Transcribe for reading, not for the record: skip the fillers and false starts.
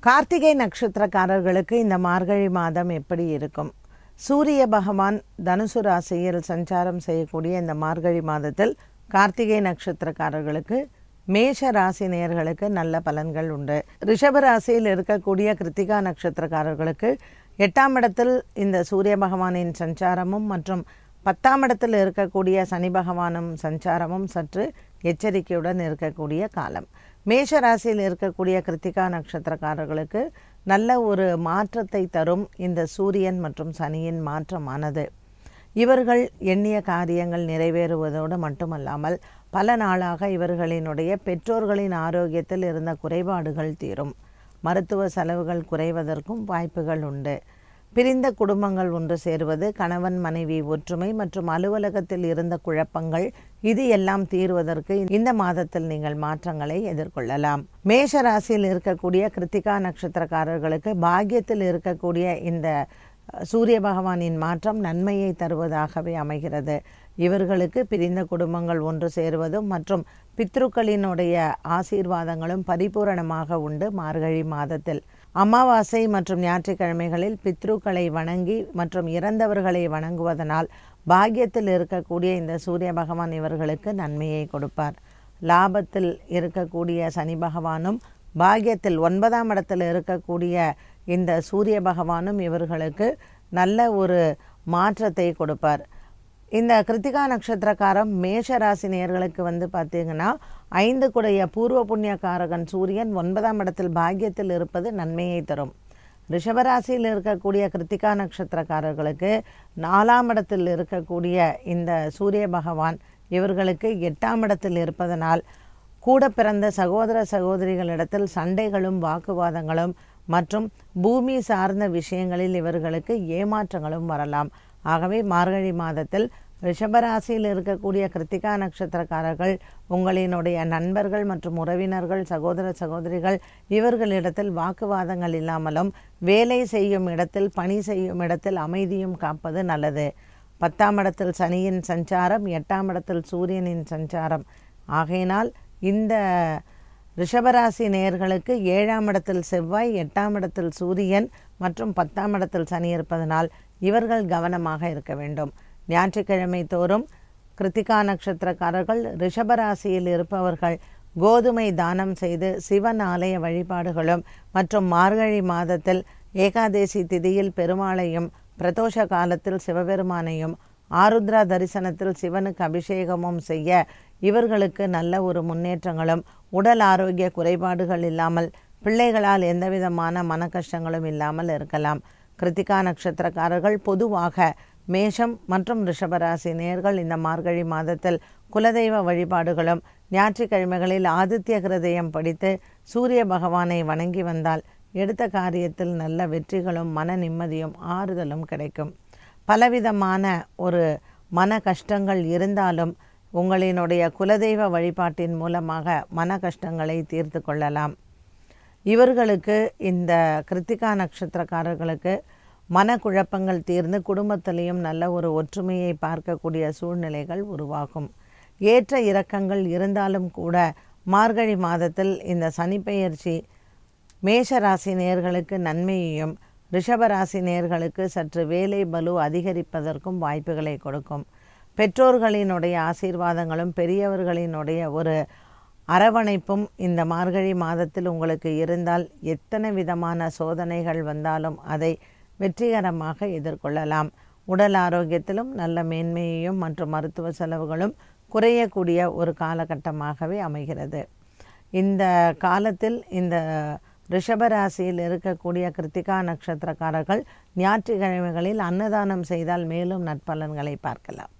கார்த்திகை நட்சத்திரக்காரர்களுக்கு இந்த மார்கழி மாதம் எப்படி இருக்கும்? சூரிய பகவான் தனுசு ராசியில் சஞ்சாரம் செய்யக்கூடிய இந்த மார்கழி மாதத்தில் கார்த்திகை நட்சத்திரக்காரர்களுக்கு மேஷ ராசி நேயர்களுக்கு நல்ல பலன்கள் உண்டு. ரிஷப ராசியில் இருக்கக்கூடிய கிருத்திகா நட்சத்திரக்காரர்களுக்கு 8ஆம் இடத்தில் இந்த சூரிய பகவானின் சஞ்சாரமும் மற்றும் 10ஆம் இடத்தில் இருக்கக்கூடிய சனி பகவானும் சஞ்சாரமும் சற்று எச்சரிக்கையுடன் இருக்கக்கூடிய காலம். மேஷ ராசியில் இருக்கக்கூடிய கிருத்திகா நட்சத்திரக்காரர்களுக்கு நல்ல ஒரு மாற்றத்தை தரும் இந்த சூரியன் மற்றும் சனியின் மாற்றமானது. இவர்கள் எண்ணிய காரியங்கள் நிறைவேறுவதோடு மட்டுமல்லாமல் பல நாளாக இவர்களினுடைய பெற்றோர்களின் ஆரோக்கியத்தில் இருந்த குறைபாடுகள் தீரும். மருத்துவ செலவுகள் குறைவதற்கும் வாய்ப்புகள் உண்டு. பிரிந்த குடும்பங்கள் ஒன்று சேருவது, கணவன் மனைவி ஒற்றுமை மற்றும் அலுவலகத்தில் இருந்த குழப்பங்கள் இது எல்லாம் தீர்வதற்கு இந்த மாதத்தில் நீங்கள் மாற்றங்களை எதிர்கொள்ளலாம். மேஷ ராசியில் இருக்கக்கூடிய கிருத்திகா நட்சத்திரக்காரர்களுக்கு பாக்கியத்தில் இருக்கக்கூடிய இந்த சூரிய பகவானின் மாற்றம் நன்மையை தருவதாகவே அமைகிறது. இவர்களுக்கு பிரிந்த குடும்பங்கள் ஒன்று சேருவதும் மற்றும் பித்ருக்களினுடைய ஆசீர்வாதங்களும் பரிபூரணமாக உண்டு. மார்கழி மாதத்தில் அமாவாசை மற்றும் ஞாயிற்றுக்கிழமைகளில் பித்ருக்களை வணங்கி மற்றும் இறந்தவர்களை வணங்குவதனால் பாக்கியத்தில் இருக்கக்கூடிய இந்த சூரிய பகவான் இவர்களுக்கு நன்மையை கொடுப்பார். லாபத்தில் இருக்கக்கூடிய சனி பகவானும் பாக்கியத்தில் 9ஆம் இடத்தில் இருக்கக்கூடிய இந்த சூரிய பகவானும் இவர்களுக்கு நல்ல ஒரு மாற்றத்தை கொடுப்பார். இந்த கிருத்திகா நட்சத்திரக்காரம் மேஷ ராசி நேயர்களுக்கு பார்த்தீங்கன்னா 5 குடைய பூர்வ புண்ணியக்காரகன் சூரியன் 9ஆம் இடத்தில் பாக்கியத்தில் இருப்பது நன்மையை தரும். ரிஷபராசியில் இருக்கக்கூடிய கிருத்திகா நட்சத்திரக்காரர்களுக்கு 4ஆம் இடத்தில் இருக்கக்கூடிய இந்த சூரிய பகவான் இவர்களுக்கு 8ஆம் இடத்தில் இருப்பதனால் கூட பிறந்த சகோதர சகோதரிகளிடத்தில் சண்டைகளும் வாக்குவாதங்களும் மற்றும் பூமி சார்ந்த விஷயங்களில் இவர்களுக்கு ஏமாற்றங்களும் வரலாம். ஆகவே மார்கழி மாதத்தில் ரிஷபராசியில் இருக்கக்கூடிய கிருத்திகா நட்சத்திரக்காரர்கள் உங்களினுடைய நண்பர்கள் மற்றும் உறவினர்கள் சகோதர சகோதரிகள் இவர்களிடத்தில் வாக்குவாதங்கள் இல்லாமலும் வேலை செய்யும் இடத்தில் பணி செய்யும் இடத்தில் அமைதியும் காப்பது நல்லது. 10ஆம் இடத்தில் சனியின் சஞ்சாரம், 8ஆம் இடத்தில் சூரியனின் சஞ்சாரம் ஆகையினால் இந்த ரிஷபராசி நேயர்களுக்கு 7ஆம் இடத்தில் செவ்வாய், 8ஆம் இடத்தில் சூரியன் மற்றும் 10ஆம் இடத்தில் சனி இருப்பதனால் இவர்கள் கவனமாக இருக்க வேண்டும். ஞாயிற்றுக்கிழமை தோறும் கிருத்திகா நட்சத்திரக்காரர்கள் ரிஷபராசியில் இருப்பவர்கள் கோதுமை தானம் செய்து சிவன் ஆலய வழிபாடுகளும் மற்றும் மார்கழி மாதத்தில் ஏகாதேசி திதியில் பெருமாளையும் பிரதோஷ காலத்தில் சிவபெருமானையும் ஆருத்ரா தரிசனத்தில் சிவனுக்கு அபிஷேகமும் செய்ய இவர்களுக்கு நல்ல ஒரு முன்னேற்றங்களும் உடல் ஆரோக்கிய குறைபாடுகள் இல்லாமல் பிள்ளைகளால் எந்தவிதமான மன கஷ்டங்களும் இல்லாமல் இருக்கலாம். கிருத்திகா நட்சத்திரக்காரர்கள் பொதுவாக மேஷம் மற்றும் ரிஷபராசி நேயர்கள் இந்த மார்கழி மாதத்தில் குலதெய்வ வழிபாடுகளும் ஞாயிற்றுக்கிழமைகளில் ஆதித்ய கிருதயம் படித்து சூரிய பகவானை வணங்கி வந்தால் எடுத்த காரியத்தில் நல்ல வெற்றிகளும் மன நிம்மதியும் ஆறுதலும் கிடைக்கும். பலவிதமான ஒரு மன கஷ்டங்கள் இருந்தாலும் உங்களினுடைய குலதெய்வ வழிபாட்டின் மூலமாக மன கஷ்டங்களை தீர்த்து கொள்ளலாம். இவர்களுக்கு இந்த கிருத்திகா நட்சத்திரக்காரர்களுக்கு மனக்குழப்பங்கள் தீர்ந்து குடும்பத்திலையும் நல்ல ஒரு ஒற்றுமையை பார்க்கக்கூடிய சூழ்நிலைகள் உருவாகும். ஏற்ற இறக்கங்கள் இருந்தாலும் கூட மார்கழி மாதத்தில் இந்த சனிப்பெயர்ச்சி மேஷ ராசி நேயர்களுக்கு நன்மையையும் ரிஷபராசி நேயர்களுக்கு சற்று வேலை பலு அதிகரிப்பதற்கும் வாய்ப்புகளை கொடுக்கும். பெற்றோர்களினுடைய ஆசீர்வாதங்களும் பெரியவர்களினுடைய ஒரு அரவணைப்பும் இந்த மார்கழி மாதத்தில் உங்களுக்கு இருந்தால் எத்தனை விதமான சோதனைகள் வந்தாலும் அதை வெற்றிகரமாக எதிர்கொள்ளலாம். உடல் ஆரோக்கியத்திலும் நல்ல மேன்மையையும் மற்றும் மருத்துவ செலவுகளும் குறையக்கூடிய ஒரு காலகட்டமாகவே அமைகிறது. இந்த காலத்தில் இந்த ரிஷபராசியில் இருக்கக்கூடிய கிருத்திகா நட்சத்திரக்காரர்கள் ஞாயிற்றுக்கிழமைகளில் அன்னதானம் செய்தால் மேலும் நற்பலன்களை பார்க்கலாம்.